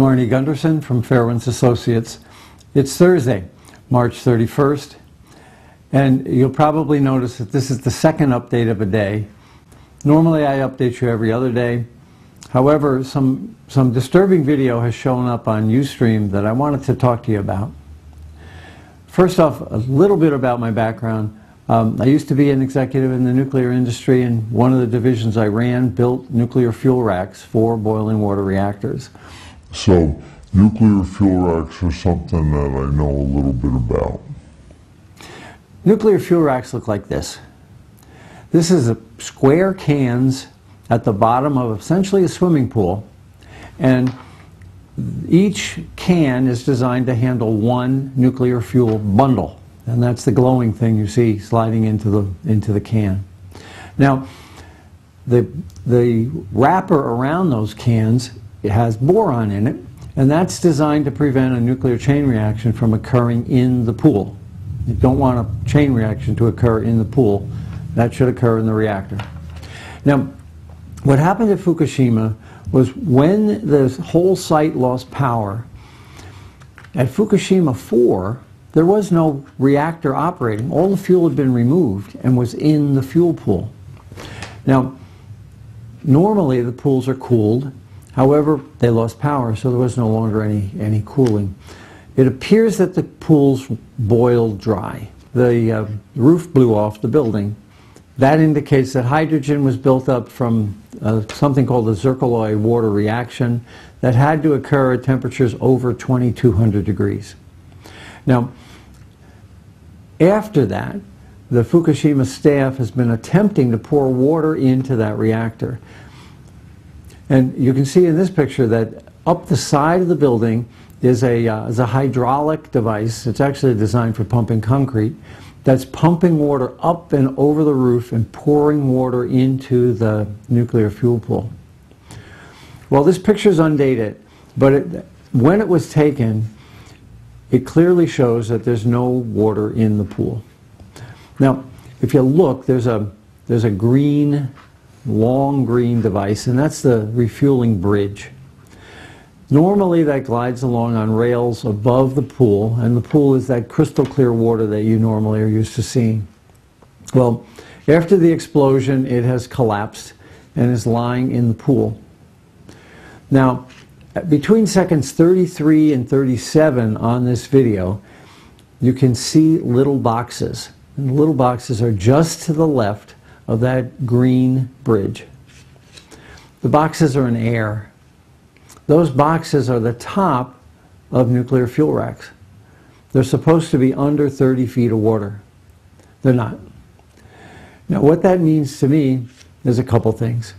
Arnie Gunderson from Fairwinds Associates. It's Thursday, March 31st, and you'll probably notice that this is the second update of a day. Normally I update you every other day. However, some disturbing video has shown up on Ustream that I wanted to talk to you about. First off, a little bit about my background. I used to be an executive in the nuclear industry, and one of the divisions I ran built nuclear fuel racks for boiling water reactors. So, nuclear fuel racks are something that I know a little bit about. Nuclear fuel racks look like this. This is square cans at the bottom of essentially a swimming pool, and each can is designed to handle one nuclear fuel bundle, and that's the glowing thing you see sliding into the can. Now, the wrapper around those cans, it has boron in it, and that's designed to prevent a nuclear chain reaction from occurring in the pool. You don't want a chain reaction to occur in the pool. That should occur in the reactor. Now, what happened at Fukushima was when the whole site lost power, at Fukushima 4, there was no reactor operating. All the fuel had been removed and was in the fuel pool. Now, normally the pools are cooled. However, they lost power, so there was no longer any cooling. It appears that the pools boiled dry. The roof blew off the building. That indicates that hydrogen was built up from something called the Zircaloy water reaction that had to occur at temperatures over 2200 degrees. Now, after that, the Fukushima staff has been attempting to pour water into that reactor. And you can see in this picture that up the side of the building is a hydraulic device. It's actually designed for pumping concrete. That's pumping water up and over the roof and pouring water into the nuclear fuel pool. Well, this picture is undated, but when it was taken, it clearly shows that there's no water in the pool. Now, if you look, there's a green, long green device, and that's the refueling bridge. Normally that glides along on rails above the pool, and the pool is that crystal clear water that you normally are used to seeing. Well, after the explosion, it has collapsed and is lying in the pool. Now, between seconds 33 and 37 on this video, you can see little boxes. And the little boxes are just to the left of that green bridge. The boxes are in air. Those boxes are the top of nuclear fuel racks. They're supposed to be under 30 feet of water. They're not. Now, what that means to me is a couple things.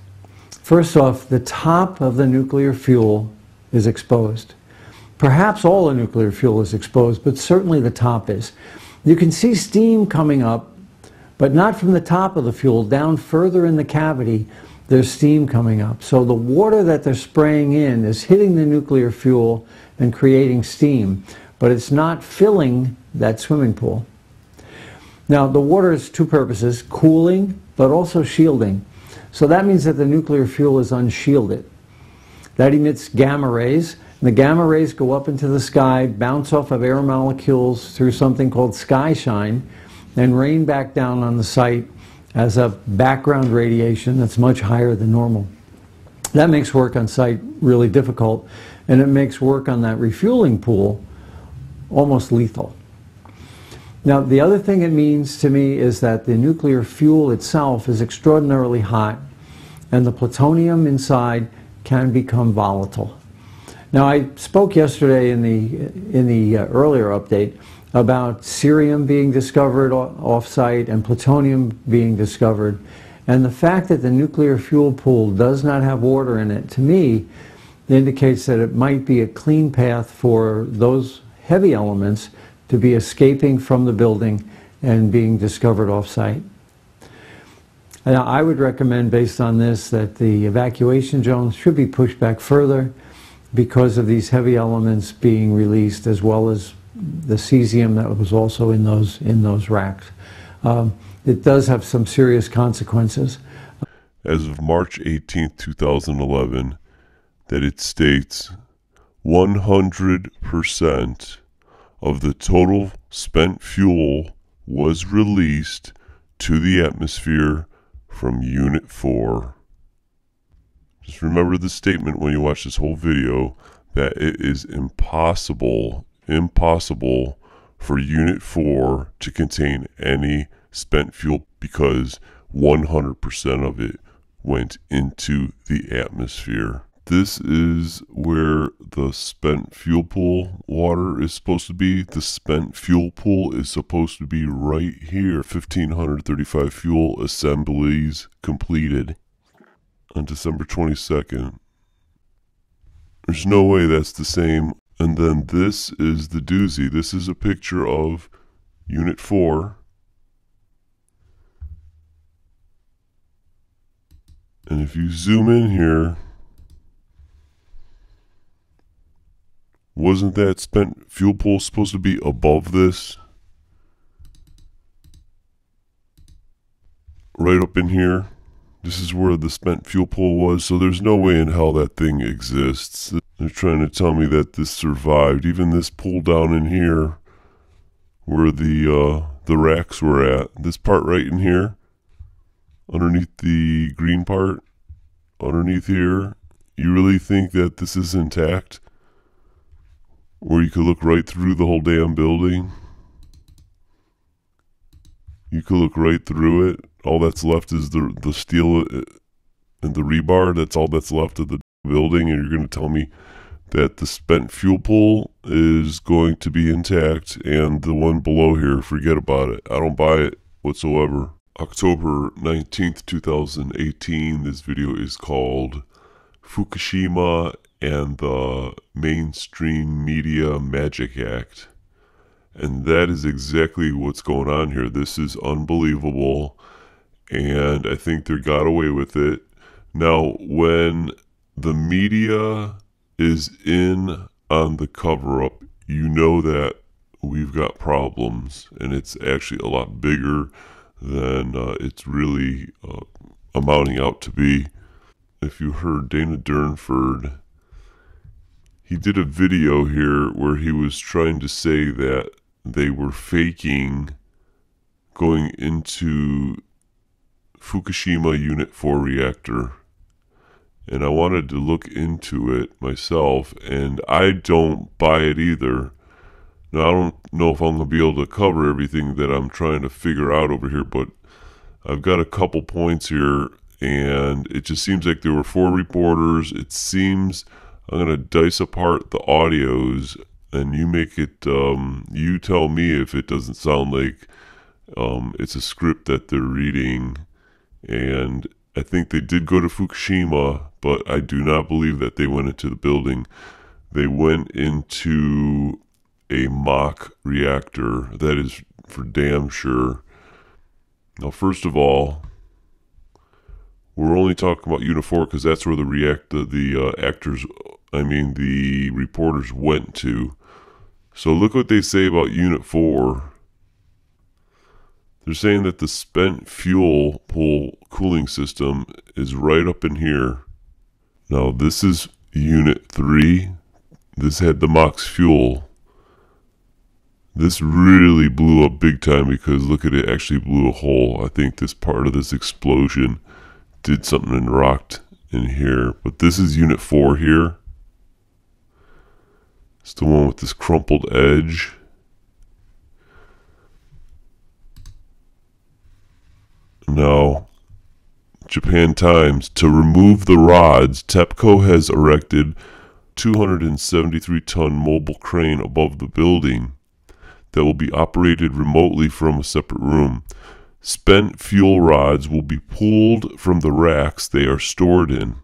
First off, the top of the nuclear fuel is exposed. Perhaps all the nuclear fuel is exposed, but certainly the top is. You can see steam coming up, but not from the top of the fuel. Down further in the cavity, there's steam coming up. So the water that they're spraying in is hitting the nuclear fuel and creating steam, but it's not filling that swimming pool. Now, the water has two purposes: cooling, but also shielding. So that means that the nuclear fuel is unshielded. That emits gamma rays, and the gamma rays go up into the sky, bounce off of air molecules through something called sky shine, and rain back down on the site as a background radiation that's much higher than normal. That makes work on site really difficult, and it makes work on that refueling pool almost lethal. Now, the other thing it means to me is that the nuclear fuel itself is extraordinarily hot, and the plutonium inside can become volatile. Now, I spoke yesterday in the earlier update about cerium being discovered off-site and plutonium being discovered. And the fact that the nuclear fuel pool does not have water in it, to me, indicates that it might be a clean path for those heavy elements to be escaping from the building and being discovered off-site. Now, I would recommend, based on this, that the evacuation zones should be pushed back further because of these heavy elements being released, as well as the cesium that was also in those racks. It does have some serious consequences. As of March 18, 2011, that it states 100% of the total spent fuel was released to the atmosphere from Unit 4. Just remember the statement when you watch this whole video that it is impossible for Unit 4 to contain any spent fuel because 100% of it went into the atmosphere. This is where the spent fuel pool water is supposed to be. The spent fuel pool is supposed to be right here. 1,535 fuel assemblies completed on December 22nd. There's no way that's the same. And then this is the doozy. This is a picture of Unit 4. And if you zoom in here, wasn't that spent fuel pool supposed to be above this? Right up in here. This is where the spent fuel pool was, so there's no way in hell that thing exists. They're trying to tell me that this survived. Even this pool down in here, where the racks were at. This part right in here, underneath the green part, underneath here. You really think that this is intact? Where you could look right through the whole damn building? You could look right through it. All that's left is the steel and the rebar. That's all that's left of the building. And you're going to tell me that the spent fuel pool is going to be intact and the one below here, forget about it. I don't buy it whatsoever. October 19th, 2018. This video is called Fukushima and the Mainstream Media Magic Act. And that is exactly what's going on here. This is unbelievable. And I think they got away with it. Now, when the media is in on the cover-up, you know that we've got problems. And it's actually a lot bigger than it's really amounting out to be. If you heard Dana Durnford, he did a video here where he was trying to say that they were faking going into Fukushima Unit 4 reactor. And I wanted to look into it myself, and I don't buy it either. Now, I don't know if I'm going to be able to cover everything that I'm trying to figure out over here, but I've got a couple points here, and it just seems like there were 4 reporters. It seems I'm going to dice apart the audios, and you make it, you tell me if it doesn't sound like it's a script that they're reading. And I think they did go to Fukushima, but I do not believe that they went into the building. They went into a mock reactor, that is for damn sure. Now, first of all, we're only talking about Unit 4 because that's where the reporters went to. So look what they say about Unit 4. They're saying that the spent fuel pool cooling system is right up in here. Now, this is Unit 3. This had the MOX fuel. This really blew up big time because look at it, actually blew a hole. I think this part of this explosion did something and rocked in here. But this is Unit 4 here. It's the one with this crumpled edge. Now, Japan Times, to remove the rods, TEPCO has erected 273-ton mobile crane above the building that will be operated remotely from a separate room. Spent fuel rods will be pulled from the racks they are stored in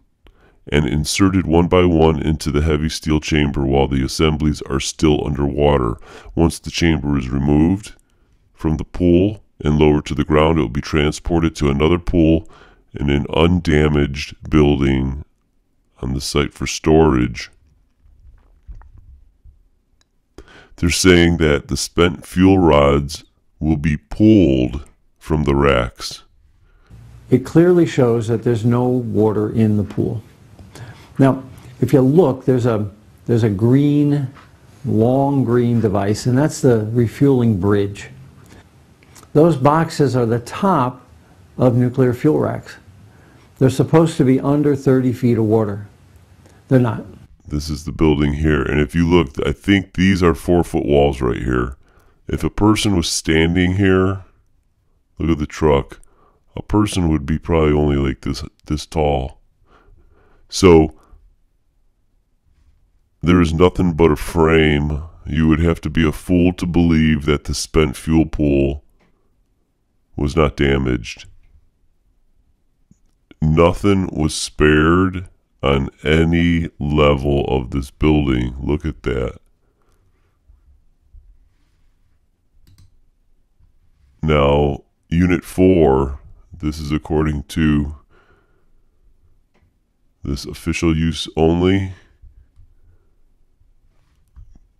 and inserted one by one into the heavy steel chamber while the assemblies are still underwater. Once the chamber is removed from the pool and lowered to the ground, it will be transported to another pool in an undamaged building on the site for storage. They're saying that the spent fuel rods will be pulled from the racks. It clearly shows that there's no water in the pool. Now, if you look, there's a there's a green, long green device, and that's the refueling bridge. Those boxes are the top of nuclear fuel racks. They're supposed to be under 30 feet of water. They're not. This is the building here, and if you look, I think these are 4-foot walls right here. If a person was standing here, look at the truck, a person would be probably only like this tall. So there is nothing but a frame. You would have to be a fool to believe that the spent fuel pool was not damaged. Nothing was spared on any level of this building. Look at that. Now, Unit 4, this is according to this official use only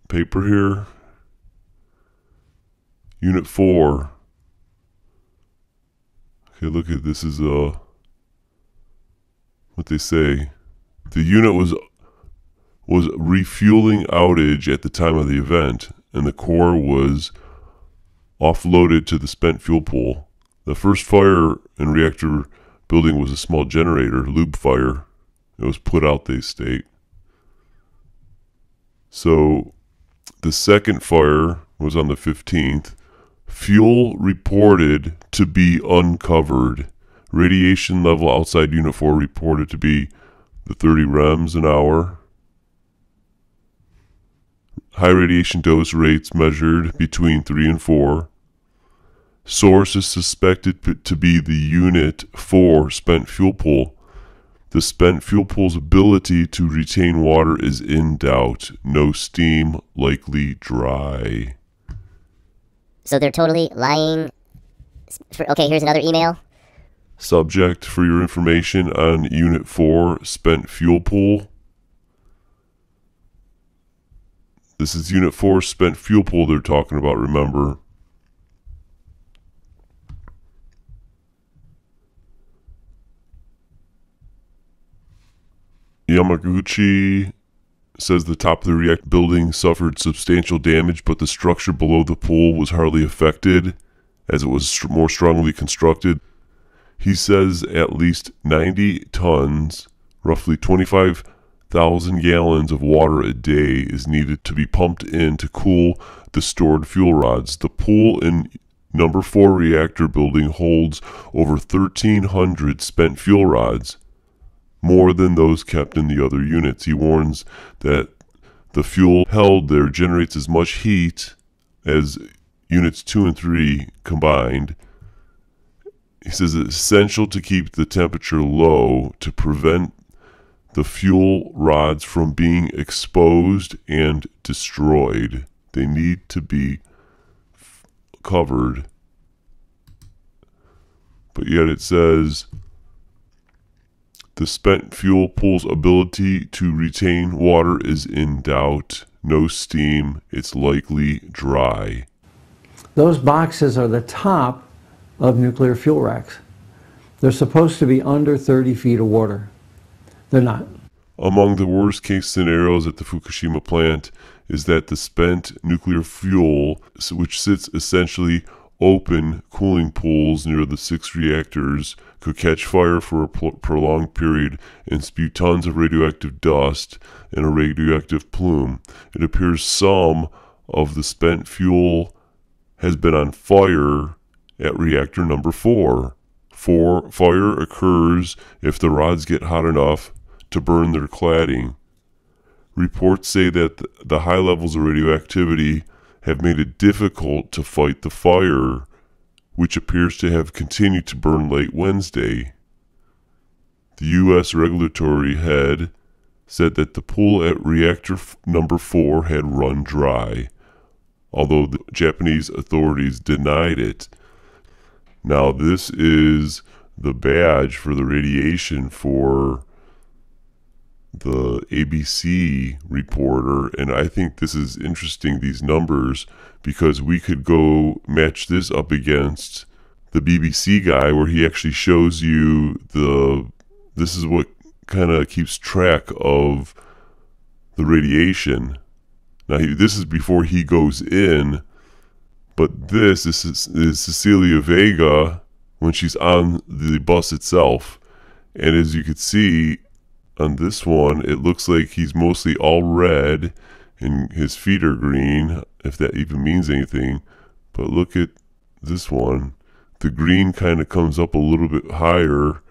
paper here. Unit 4. Okay, look at this is what they say. The unit was refueling outage at the time of the event, and the core was offloaded to the spent fuel pool. The first fire in reactor building was a small generator, lube fire. It was put out, they state. So the second fire was on the 15th. Fuel reported to be uncovered. Radiation level outside Unit 4 reported to be the 30 rems an hour. High radiation dose rates measured between 3 and 4. Source is suspected to be the Unit 4 spent fuel pool. The spent fuel pool's ability to retain water is in doubt. No steam, likely dry. So they're totally lying. Okay, here's another email. Subject for your information on Unit 4 spent fuel pool. This is Unit 4 spent fuel pool they're talking about, remember. Yamaguchi says the top of the reactor building suffered substantial damage, but the structure below the pool was hardly affected as it was more strongly constructed. He says at least 90 tons, roughly 25,000 gallons of water a day is needed to be pumped in to cool the stored fuel rods. The pool in number 4 reactor building holds over 1,300 spent fuel rods, more than those kept in the other units. He warns that the fuel held there generates as much heat as Units 2 and 3 combined. He says it's essential to keep the temperature low to prevent the fuel rods from being exposed and destroyed. They need to be covered. But yet it says the spent fuel pool's ability to retain water is in doubt. No steam. It's likely dry. Those boxes are the top of nuclear fuel racks. They're supposed to be under 30 feet of water. They're not. Among the worst case scenarios at the Fukushima plant is that the spent nuclear fuel, which sits essentially open cooling pools near the 6 reactors, could catch fire for a prolonged period and spew tons of radioactive dust and a radioactive plume. It appears some of the spent fuel has been on fire at reactor number 4. Fire occurs if the rods get hot enough to burn their cladding. Reports say that the high levels of radioactivity have made it difficult to fight the fire, which appears to have continued to burn late Wednesday. The U.S. regulatory head said that the pool at reactor number 4 had run dry, although the Japanese authorities denied it. Now, this is the badge for the radiation for the ABC reporter, and I think this is interesting, these numbers, because we could go match this up against the BBC guy where he actually shows you this is what kind of keeps track of the radiation. Now, this is before he goes in, but this is Cecilia Vega when she's on the bus itself. And as you can see on this one, it looks like he's mostly all red and his feet are green, if that even means anything. But look at this one. The green kind of comes up a little bit higher.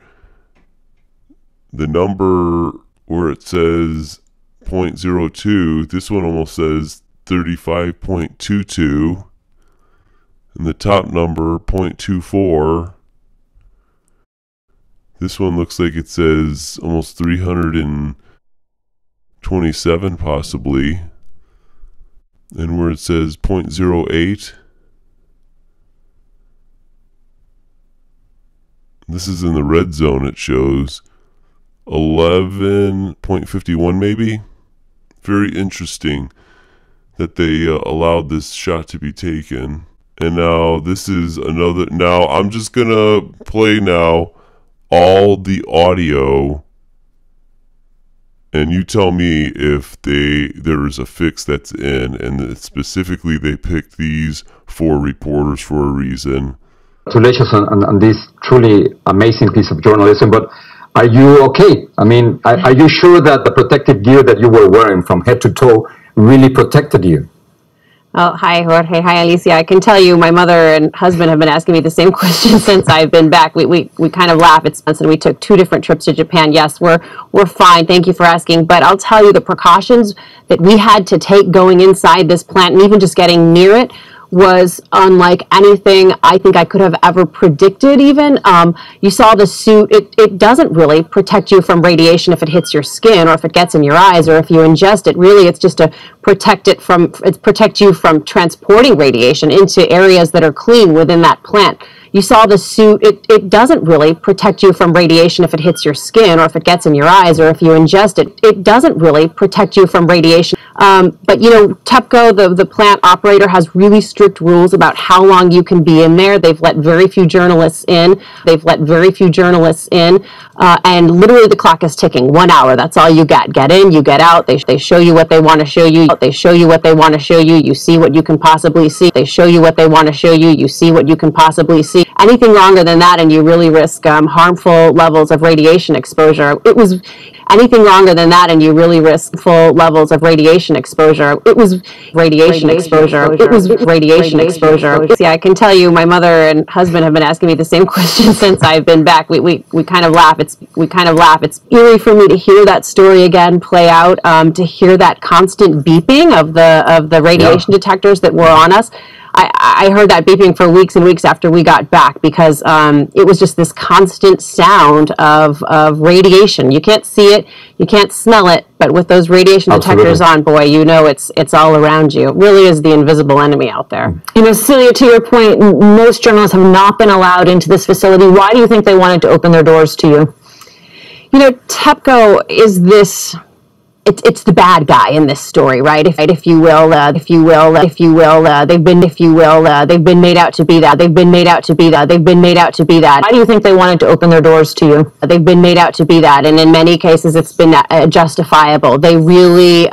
The number where it says 0.02, this one almost says 35.22. And the top number, 0.24. This one looks like it says almost 327 possibly. And where it says 0.08. This is in the red zone, it shows 11.51 maybe. Very interesting that they allowed this shot to be taken. And now this is another. Now I'm just gonna play now all the audio, and you tell me if there is a fix that's in, and that specifically they picked these 4 reporters for a reason. Congratulations on this truly amazing piece of journalism, but are you okay? I mean, are you sure that the protective gear that you were wearing from head to toe really protected you? Oh, hi, Jorge. Hi, Alicia. I can tell you my mother and husband have been asking me the same question since I've been back. We kind of laugh. It's and we took 2 different trips to Japan. Yes, we're fine. Thank you for asking. But I'll tell you the precautions that we had to take going inside this plant and even just getting near it was unlike anything I think I could have ever predicted even. You saw the suit. It doesn't really protect you from radiation if it hits your skin or if it gets in your eyes or if you ingest it. Really, it's just to protect you from transporting radiation into areas that are clean within that plant. You saw the suit. It doesn't really protect you from radiation if it hits your skin or if it gets in your eyes or if you ingest it. It doesn't really protect you from radiation. But, you know, TEPCO, the plant operator, has really strict rules about how long you can be in there. They've let very few journalists in. And literally the clock is ticking. 1 hour, that's all you get. Get in, you get out. They show you what they want to show you. They show you what they want to show you. You see what you can possibly see. They show you what they want to show you. You see what you can possibly see. Anything longer than that and you really risk harmful levels of radiation exposure. It was anything longer than that and you really risk full levels of radiation exposure. It was radiation exposure. It was radiation exposure. See, I can tell you my mother and husband have been asking me the same question since I've been back. We kind of laugh. It's eerie for me to hear that story again play out, to hear that constant beeping of the radiation detectors that were on us. I heard that beeping for weeks and weeks after we got back because it was just this constant sound of radiation. You can't see it, you can't smell it, but with those radiation detectors on, boy, you know it's all around you. It really is the invisible enemy out there. You know, Celia, to your point, most journalists have not been allowed into this facility. Why do you think they wanted to open their doors to you? You know, TEPCO is this. It's the bad guy in this story, right? If you will, they've been made out to be that. Why do you think they wanted to open their doors to you? They've been made out to be that, and in many cases, it's been justifiable. They really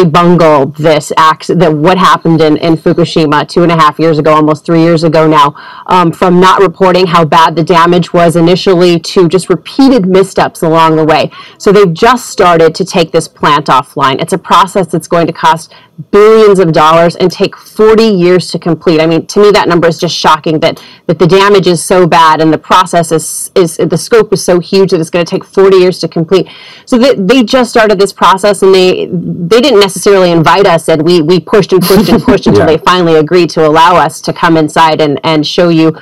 bungled this what happened in Fukushima 2.5 years ago, almost 3 years ago now, from not reporting how bad the damage was initially to just repeated missteps along the way. So they've just started to take this plant offline. It's a process that's going to cost billions of dollars and take 40 years to complete. I mean, to me, that number is just shocking that the damage is so bad and the process the scope is so huge that it's going to take 40 years to complete. So they just started this process and they didn't necessarily invite us, and we pushed and pushed and pushed until they finally agreed to allow us to come inside and show you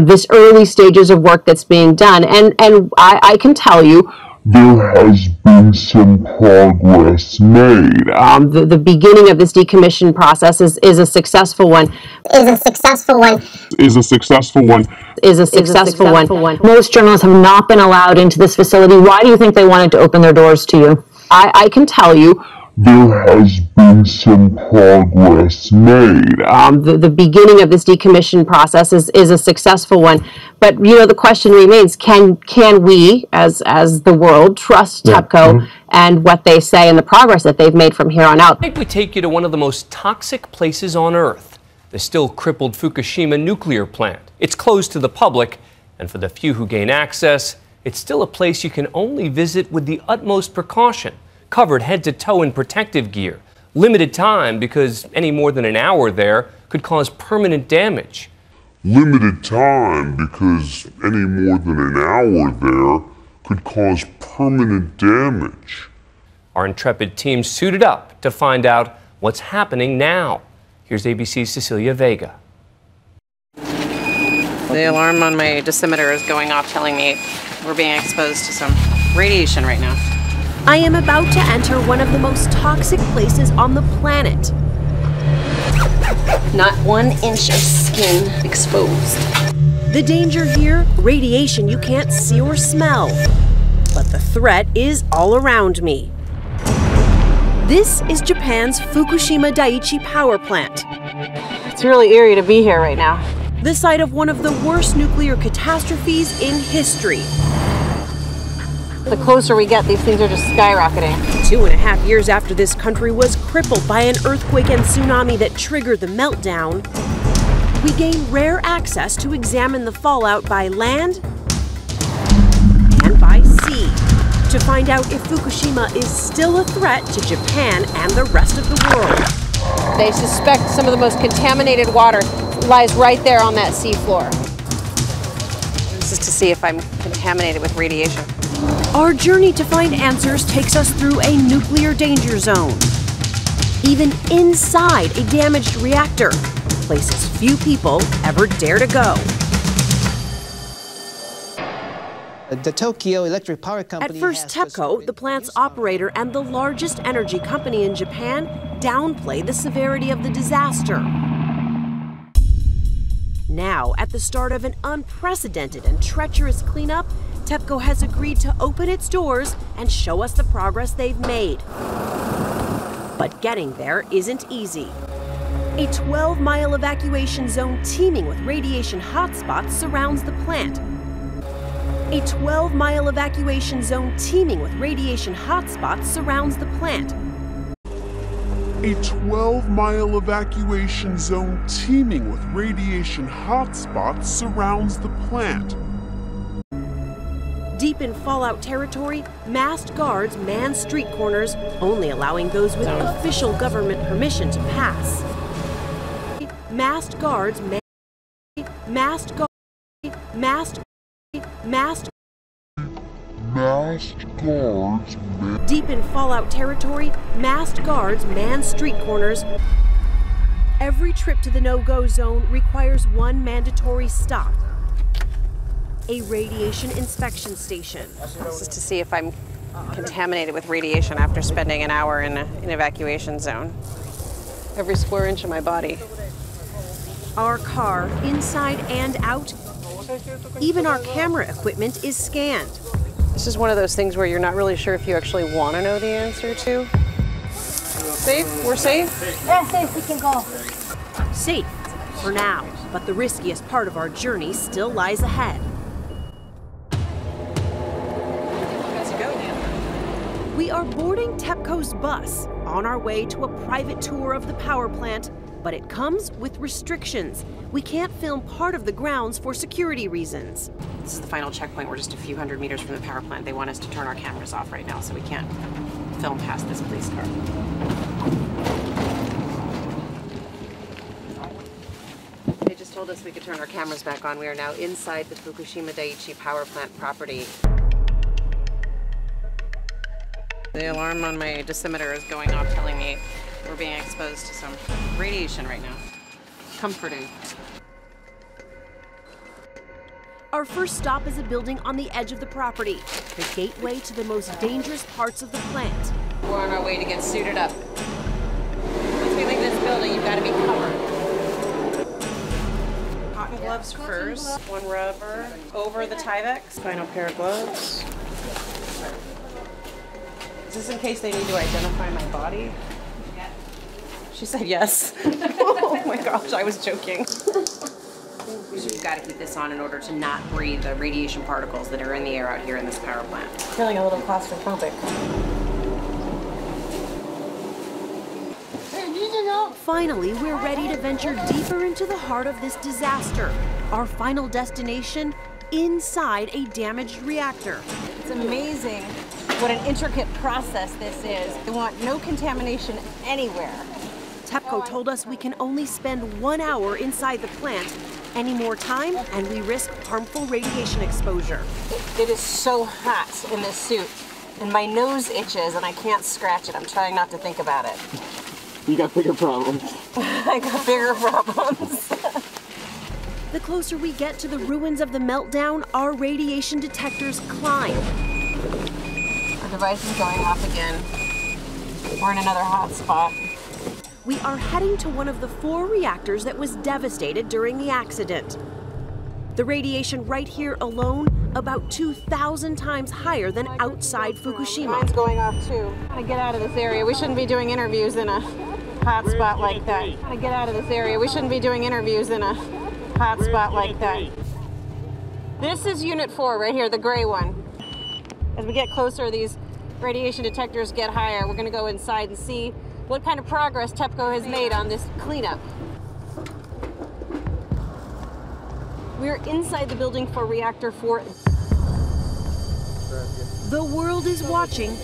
this early stages of work that's being done. And I can tell you, there has been some progress made. The beginning of this decommission process is a successful one. Most journalists have not been allowed into this facility. Why do you think they wanted to open their doors to you? I can tell you, there has been some progress made. The beginning of this decommission process is a successful one, but the question remains: Can we, as the world, trust TEPCO and what they say and the progress that they've made from here on out? I think we take you to one of the most toxic places on Earth, the still crippled Fukushima nuclear plant. It's closed to the public, and for the few who gain access, it's still a place you can only visit with the utmost precaution, covered head to toe in protective gear, limited time because any more than an hour there could cause permanent damage. Limited time because any more than an hour there could cause permanent damage. Our intrepid team suited up to find out what's happening now. Here's ABC's Cecilia Vega. The alarm on my dosimeter is going off, telling me we're being exposed to some radiation right now. I am about to enter one of the most toxic places on the planet. Not 1 inch of skin exposed. The danger here, radiation you can't see or smell. But the threat is all around me. This is Japan's Fukushima Daiichi power plant. It's really eerie to be here right now. The site of one of the worst nuclear catastrophes in history. The closer we get, these things are just skyrocketing. 2.5 years after this country was crippled by an earthquake and tsunami that triggered the meltdown, we gain rare access to examine the fallout by land and by sea to find out if Fukushima is still a threat to Japan and the rest of the world. They suspect some of the most contaminated water lies right there on that seafloor. This is to see if I'm contaminated with radiation. Our journey to find answers takes us through a nuclear danger zone. Even inside a damaged reactor, places few people ever dare to go. The Tokyo Electric Power Company. At first, TEPCO, the plant's operator and the largest energy company in Japan, downplay the severity of the disaster. Now, at the start of an unprecedented and treacherous cleanup, TEPCO has agreed to open its doors and show us the progress they've made. But getting there isn't easy. A 12-mile evacuation zone teeming with radiation hotspots surrounds the plant. A 12-mile evacuation zone teeming with radiation hotspots surrounds the plant. A 12-mile evacuation zone teeming with radiation hotspots surrounds the plant. Deep in fallout territory, masked guards man street corners, only allowing those with official government permission to pass. Masked guards man... Masked guards... Masked... Masked... Masked guards man... Deep in fallout territory, masked guards man street corners. Every trip to the no-go zone requires one mandatory stop. A radiation inspection station. This is to see if I'm contaminated with radiation after spending an hour in an evacuation zone. Every square inch of my body. Our car, inside and out, even our camera equipment is scanned. This is one of those things where you're not really sure if you actually want to know the answer to. Safe? We're safe? Yeah, safe. We can go. Safe, for now, but the riskiest part of our journey still lies ahead. We are boarding TEPCO's bus on our way to a private tour of the power plant, but it comes with restrictions. We can't film part of the grounds for security reasons. This is the final checkpoint. We're just a few hundred meters from the power plant. They want us to turn our cameras off right now, so we can't film past this police car. They just told us we could turn our cameras back on. We are now inside the Fukushima Daiichi power plant property. The alarm on my dosimeter is going off, telling me we're being exposed to some radiation right now. Comforting. Our first stop is a building on the edge of the property, the gateway to the most dangerous parts of the plant. We're on our way to get suited up. Once we leave this building, you've got to be covered. Cotton gloves first, one rubber over the Tyvek. Final pair of gloves. this in case they need to identify my body? She said yes. Oh my gosh, I was joking. You've got to keep this on in order to not breathe the radiation particles that are in the air out here in this power plant. Feeling a little claustrophobic. Finally, we're ready to venture deeper into the heart of this disaster. Our final destination, inside a damaged reactor. It's amazing what an intricate process this is. They want no contamination anywhere. TEPCO told us we can only spend 1 hour inside the plant. Any more time, and we risk harmful radiation exposure. It is so hot in this suit, and my nose itches, and I can't scratch it. I'm trying not to think about it. You got bigger problems. I got bigger problems. The closer we get to the ruins of the meltdown, our radiation detectors climb. Our device is going off again. We're in another hot spot. We are heading to one of the 4 reactors that was devastated during the accident. The radiation right here alone, about 2,000 times higher than outside Fukushima. Mine's going off too. Gotta get out of this area. We shouldn't be doing interviews in a hot spot like that. Gotta get out of this area. We shouldn't be doing interviews in a hot spot like that. This is Unit 4 right here, the gray one. As we get closer, these radiation detectors get higher. We're gonna go inside and see what kind of progress TEPCO has made on this cleanup. We're inside the building for Reactor 4. The world is watching,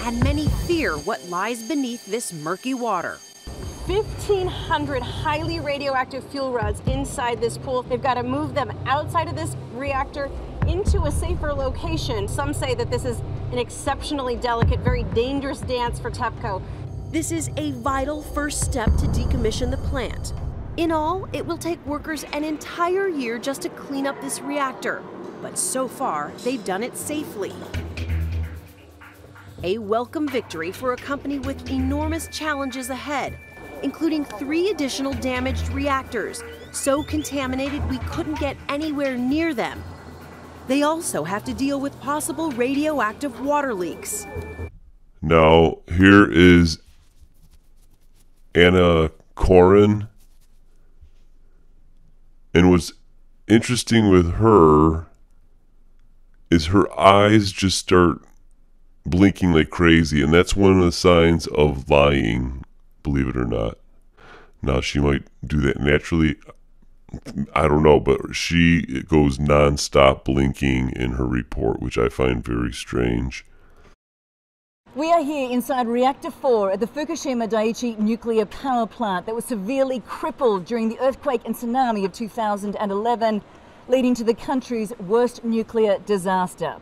and many fear what lies beneath this murky water. 1,500 highly radioactive fuel rods inside this pool. They've got to move them outside of this reactor into a safer location. Some say that this is an exceptionally delicate, very dangerous dance for TEPCO. This is a vital first step to decommission the plant. In all, it will take workers an entire year just to clean up this reactor. But so far, they've done it safely. A welcome victory for a company with enormous challenges ahead, including 3 additional damaged reactors, so contaminated we couldn't get anywhere near them. They also have to deal with possible radioactive water leaks. Now, here is Anna Corin. And what's interesting with her is her eyes just start blinking like crazy. And that's one of the signs of lying, believe it or not. Now, she might do that naturally. I don't know, but she goes non-stop blinking in her report, which I find very strange. We are here inside Reactor 4 at the Fukushima Daiichi nuclear power plant that was severely crippled during the earthquake and tsunami of 2011, leading to the country's worst nuclear disaster.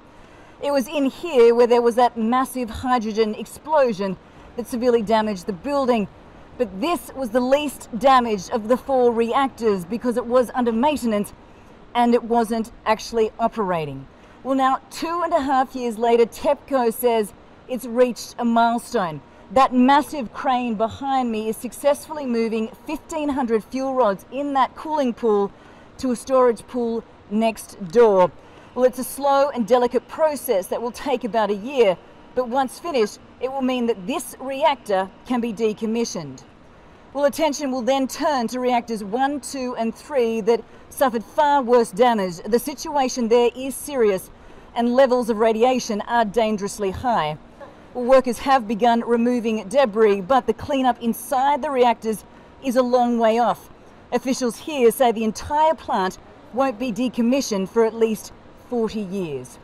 It was in here where there was that massive hydrogen explosion that severely damaged the building. But this was the least damaged of the 4 reactors because it was under maintenance and it wasn't actually operating. Well, now, 2.5 years later, TEPCO says it's reached a milestone. That massive crane behind me is successfully moving 1,500 fuel rods in that cooling pool to a storage pool next door. Well, it's a slow and delicate process that will take about a year, but once finished, it will mean that this reactor can be decommissioned. Well, attention will then turn to reactors 1, 2, and 3 that suffered far worse damage. The situation there is serious, and levels of radiation are dangerously high. Well, workers have begun removing debris, but the cleanup inside the reactors is a long way off. Officials here say the entire plant won't be decommissioned for at least 40 years.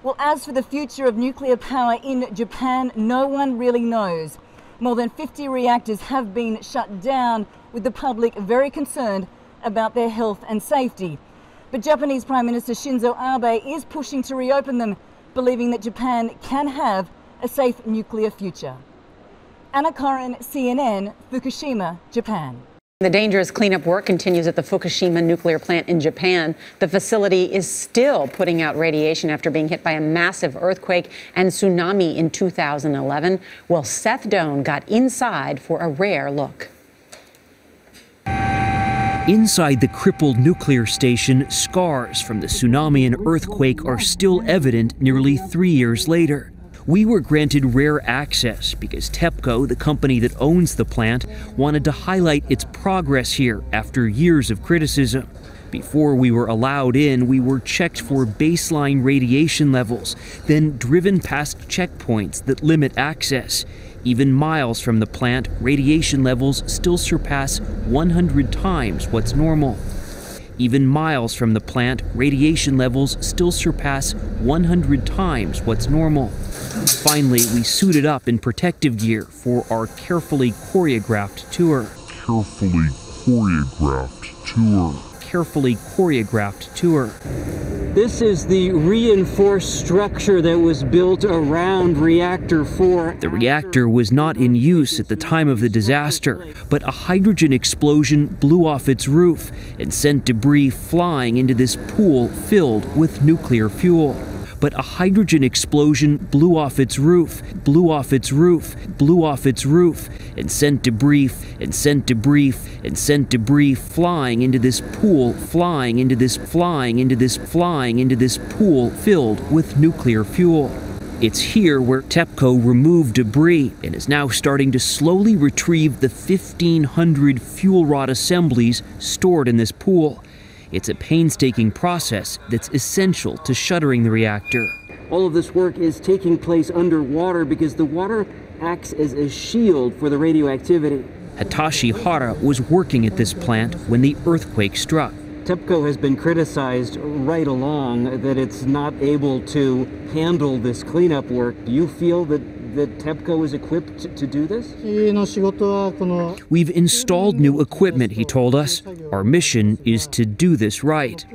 Well, as for the future of nuclear power in Japan, no one really knows. More than 50 reactors have been shut down, with the public very concerned about their health and safety. But Japanese Prime Minister Shinzo Abe is pushing to reopen them, believing that Japan can have a safe nuclear future. Anna Corin, CNN, Fukushima, Japan. The dangerous cleanup work continues at the Fukushima nuclear plant in Japan. The facility is still putting out radiation after being hit by a massive earthquake and tsunami in 2011. Well, Seth Doan got inside for a rare look. Inside the crippled nuclear station, scars from the tsunami and earthquake are still evident nearly 3 years later. We were granted rare access because TEPCO, the company that owns the plant, wanted to highlight its progress here after years of criticism. Before we were allowed in, we were checked for baseline radiation levels, then driven past checkpoints that limit access. Even miles from the plant, radiation levels still surpass 100 times what's normal. Even miles from the plant, radiation levels still surpass 100 times what's normal. Finally, we suited up in protective gear for our carefully choreographed tour. Carefully choreographed tour. This is the reinforced structure that was built around Reactor 4. The reactor was not in use at the time of the disaster, but a hydrogen explosion blew off its roof and sent debris flying into this pool filled with nuclear fuel. But a hydrogen explosion blew off its roof, and sent debris flying into this pool filled with nuclear fuel. It's here where TEPCO removed debris and is now starting to slowly retrieve the 1,500 fuel rod assemblies stored in this pool. It's a painstaking process that's essential to shuttering the reactor. All of this work is taking place underwater because the water acts as a shield for the radioactivity. Hitachi Hara was working at this plant when the earthquake struck. TEPCO has been criticized right along that it's not able to handle this cleanup work. Do you feel that TEPCO is equipped to do this? We've installed new equipment, he told us. Our mission is to do this right.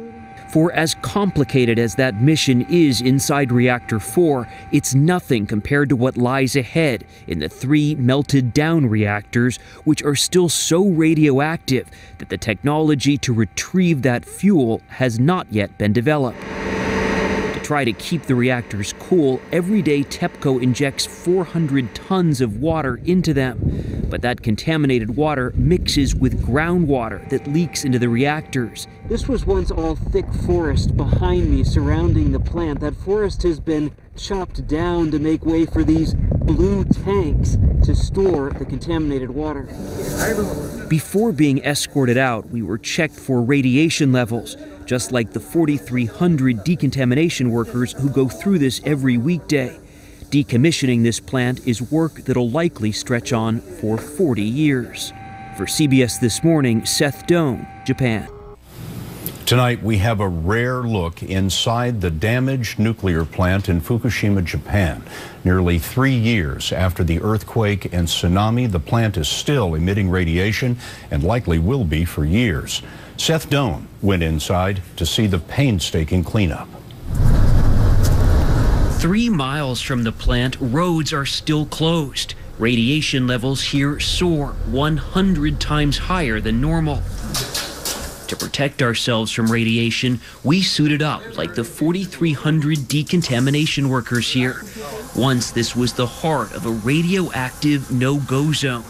For as complicated as that mission is inside Reactor 4, it's nothing compared to what lies ahead in the 3 melted down reactors, which are still so radioactive that the technology to retrieve that fuel has not yet been developed. To try to keep the reactors cool, every day TEPCO injects 400 tons of water into them. But that contaminated water mixes with groundwater that leaks into the reactors. This was once all thick forest behind me surrounding the plant. That forest has been chopped down to make way for these blue tanks to store the contaminated water. Before being escorted out, we were checked for radiation levels, just like the 4,300 decontamination workers who go through this every weekday. Decommissioning this plant is work that'll likely stretch on for 40 years. For CBS This Morning, Seth Doan, Japan. Tonight, we have a rare look inside the damaged nuclear plant in Fukushima, Japan. Nearly 3 years after the earthquake and tsunami, the plant is still emitting radiation and likely will be for years. Seth Doan went inside to see the painstaking cleanup. 3 miles from the plant, roads are still closed. Radiation levels here soar 100 times higher than normal. To protect ourselves from radiation, we suited up like the 4,300 decontamination workers here. Once this was the heart of a radioactive no-go zone.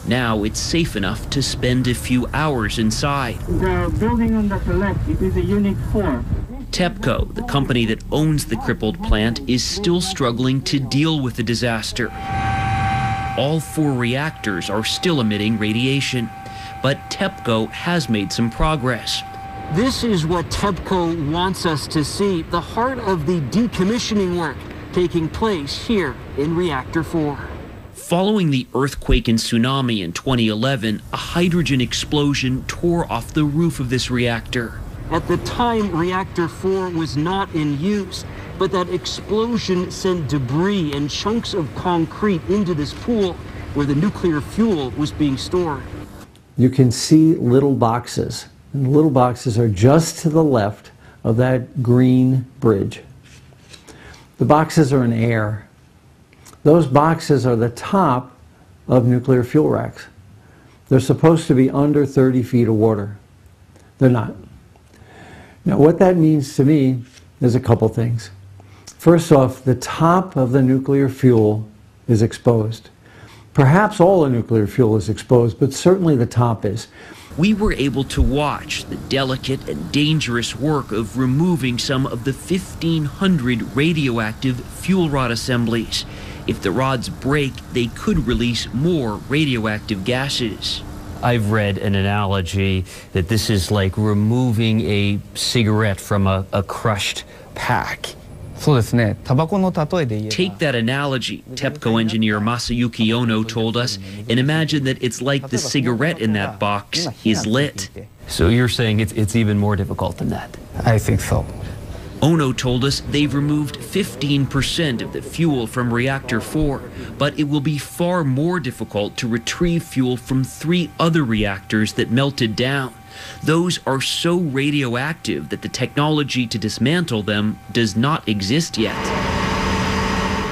Now it's safe enough to spend a few hours inside. The building on the left, it is a Unit 4. TEPCO, the company that owns the crippled plant, is still struggling to deal with the disaster. All 4 reactors are still emitting radiation, but TEPCO has made some progress. This is what TEPCO wants us to see, the heart of the decommissioning work taking place here in Reactor 4. Following the earthquake and tsunami in 2011, a hydrogen explosion tore off the roof of this reactor. At the time, Reactor 4 was not in use, but that explosion sent debris and chunks of concrete into this pool where the nuclear fuel was being stored. You can see little boxes, and the little boxes are just to the left of that green bridge. The boxes are in air. Those boxes are the top of nuclear fuel racks. They're supposed to be under 30 feet of water. They're not. Now, what that means to me is a couple things. First off, the top of the nuclear fuel is exposed. Perhaps all the nuclear fuel is exposed, but certainly the top is. we were able to watch the delicate and dangerous work of removing some of the 1,500 radioactive fuel rod assemblies. If the rods break, they could release more radioactive gases. I've read an analogy that this is like removing a cigarette from a crushed pack. Take that analogy, TEPCO engineer Masayuki Ono told us, and imagine that it's like the cigarette in that box is lit. So you're saying it's even more difficult than that? I think so. Ono told us they've removed 15% of the fuel from reactor 4, but it will be far more difficult to retrieve fuel from 3 other reactors that melted down. Those are so radioactive that the technology to dismantle them does not exist yet.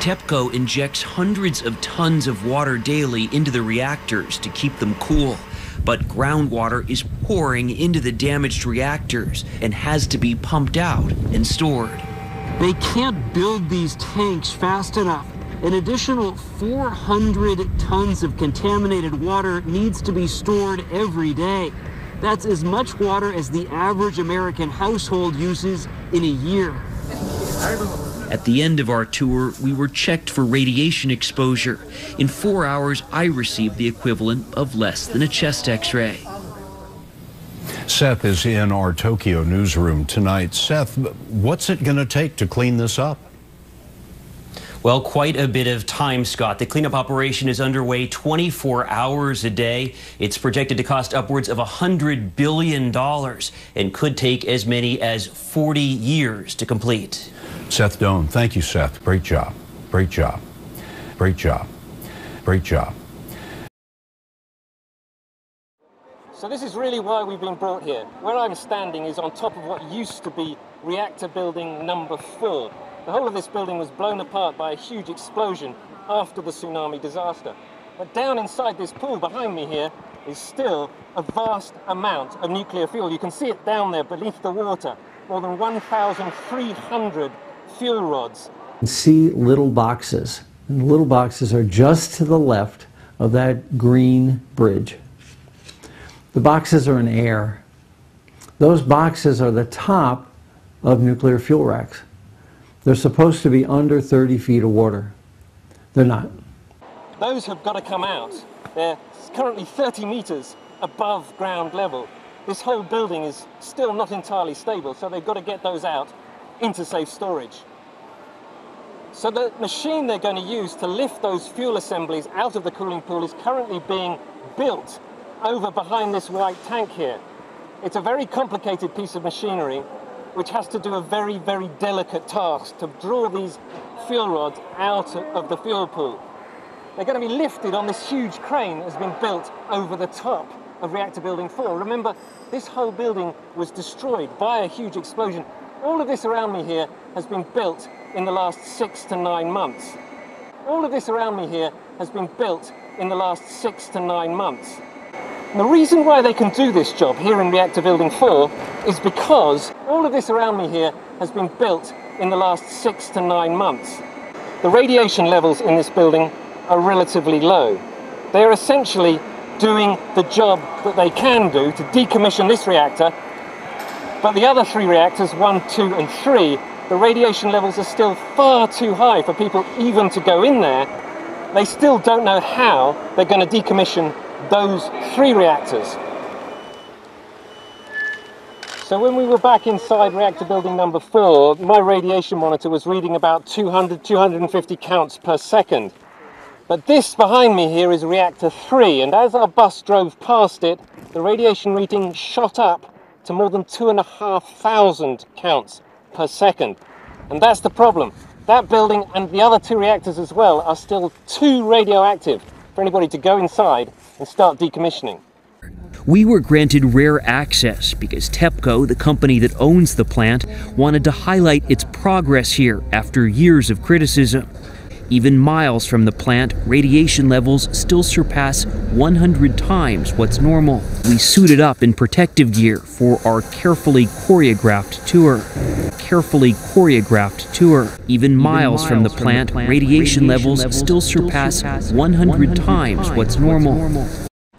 TEPCO injects hundreds of tons of water daily into the reactors to keep them cool, but groundwater is pouring into the damaged reactors and has to be pumped out and stored. They can't build these tanks fast enough. An additional 400 tons of contaminated water needs to be stored every day. That's as much water as the average American household uses in a year. At the end of our tour, we were checked for radiation exposure. In 4 hours, I received the equivalent of less than a chest X-ray. Seth is in our Tokyo newsroom tonight. Seth, what's it going to take to clean this up? Well, quite a bit of time, Scott. The cleanup operation is underway 24 hours a day. It's projected to cost upwards of $100 billion and could take as many as 40 years to complete. Seth Doan, thank you, Seth. Great job. Great job. Great job. Great job. So this is really why we've been brought here. Where I'm standing is on top of what used to be reactor building number 4. The whole of this building was blown apart by a huge explosion after the tsunami disaster. But down inside this pool behind me here is still a vast amount of nuclear fuel. You can see it down there beneath the water. More than 1,300 fuel rods. You can see little boxes. And the little boxes are just to the left of that green bridge. The boxes are in air. Those boxes are the top of nuclear fuel racks. They're supposed to be under 30 feet of water. They're not. Those have got to come out. They're currently 30 meters above ground level. This whole building is still not entirely stable, so they've got to get those out into safe storage. So the machine they're going to use to lift those fuel assemblies out of the cooling pool is currently being built over behind this white tank here. It's a very complicated piece of machinery which has to do a very, very delicate task to draw these fuel rods out of the fuel pool. They're going to be lifted on this huge crane that has been built over the top of reactor building 4. Remember, this whole building was destroyed by a huge explosion. All of this around me here has been built in the last 6 to 9 months. All of this around me here has been built in the last 6 to 9 months. And the reason why they can do this job here in reactor building 4 is because all of this around me here has been built in the last 6 to 9 months. The radiation levels in this building are relatively low. They're essentially doing the job that they can do to decommission this reactor, but the other 3 reactors, 1, 2 and 3, the radiation levels are still far too high for people even to go in there. They still don't know how they're going to decommission those 3 reactors. So when we were back inside reactor building number 4, my radiation monitor was reading about 200, 250 counts per second. But this behind me here is reactor 3, and as our bus drove past it, the radiation reading shot up to more than 2,500 counts per second. And that's the problem. That building and the other 2 reactors as well are still too radioactive for anybody to go inside and start decommissioning. We were granted rare access because TEPCO, the company that owns the plant, wanted to highlight its progress here after years of criticism. Even miles from the plant, radiation levels still surpass 100 times what's normal. We suited up in protective gear for our carefully choreographed tour. Even miles from the plant, radiation levels still surpass 100 times what's normal.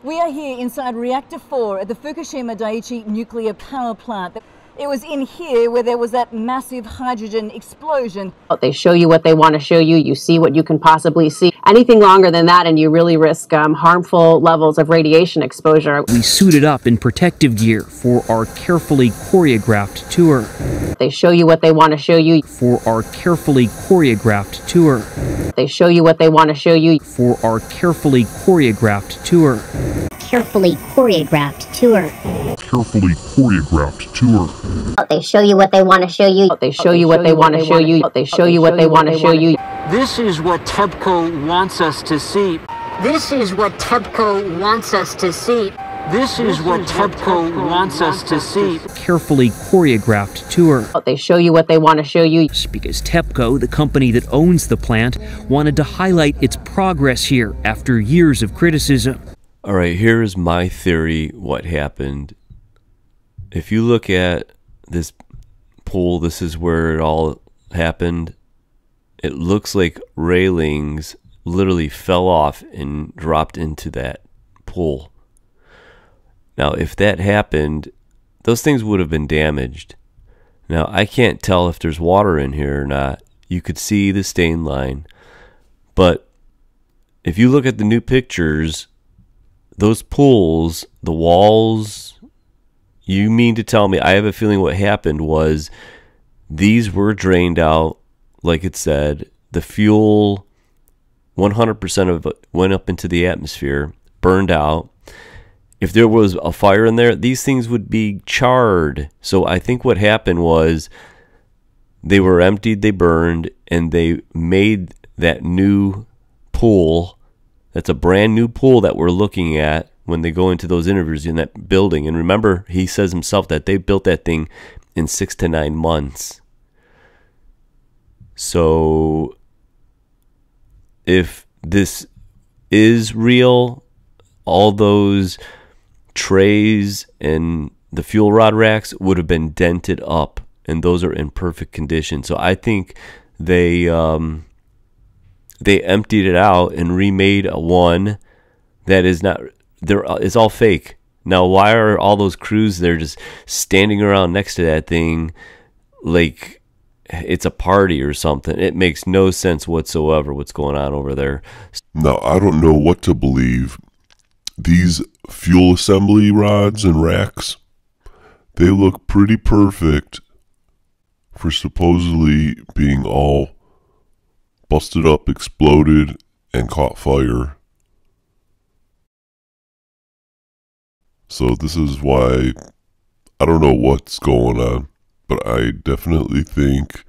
We are are here inside Reactor 4 at the Fukushima Daiichi nuclear power plant. It was in here where there was that massive hydrogen explosion. They show you what they want to show you. You see what you can possibly see. Anything longer than that and you really risk harmful levels of radiation exposure. We suited up in protective gear for our carefully choreographed tour. They show you what they want to show you. For our carefully choreographed tour. They show you what they want to show you. For our carefully choreographed tour. Carefully choreographed tour. Carefully choreographed tour. They show you what they want to show you. They show you what they want to show you. They show you what they want to show you. This is what TEPCO wants us to see. This is what TEPCO wants us to see. This is what TEPCO wants us to see. Carefully choreographed tour. They show you what they want to show you. Because TEPCO, the company that owns the plant, wanted to highlight its progress here after years of criticism. All right, here's my theory what happened. If you look at this pool, this is where it all happened. It looks like railings literally fell off and dropped into that pool. Now, if that happened, those things would have been damaged. Now, I can't tell if there's water in here or not. You could see the stain line. But if you look at the new pictures, those pools, the walls, you mean to tell me, I have a feeling what happened was these were drained out, like it said. The fuel, 100% of it went up into the atmosphere, burned out. If there was a fire in there, these things would be charred. So I think what happened was they were emptied, they burned, and they made that new pool. That's a brand new pool that we're looking at when they go into those interviews in that building. And remember, he says himself that they built that thing in 6 to 9 months. So if this is real, all those trays and the fuel rod racks would have been dented up, and those are in perfect condition. So I think they emptied it out and remade a one that is not there. It's all fake. Now, why are all those crews there just standing around next to that thing like it's a party or something? It makes no sense whatsoever what's going on over there. Now, I don't know what to believe. These fuel assembly rods and racks, they look pretty perfect for supposedly being all busted up, exploded, and caught fire. So this is why I don't know what's going on, but I definitely think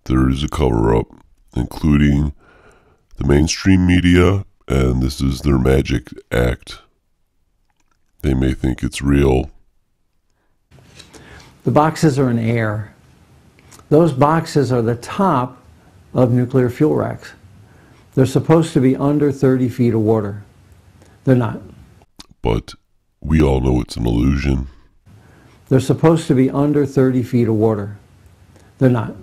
there is a cover-up, including the mainstream media, and this is their magic act. They may think it's real. The boxes are in air. Those boxes are the top of nuclear fuel racks. They're supposed to be under 30 feet of water. They're not. But we all know it's an illusion. They're supposed to be under 30 feet of water. They're not.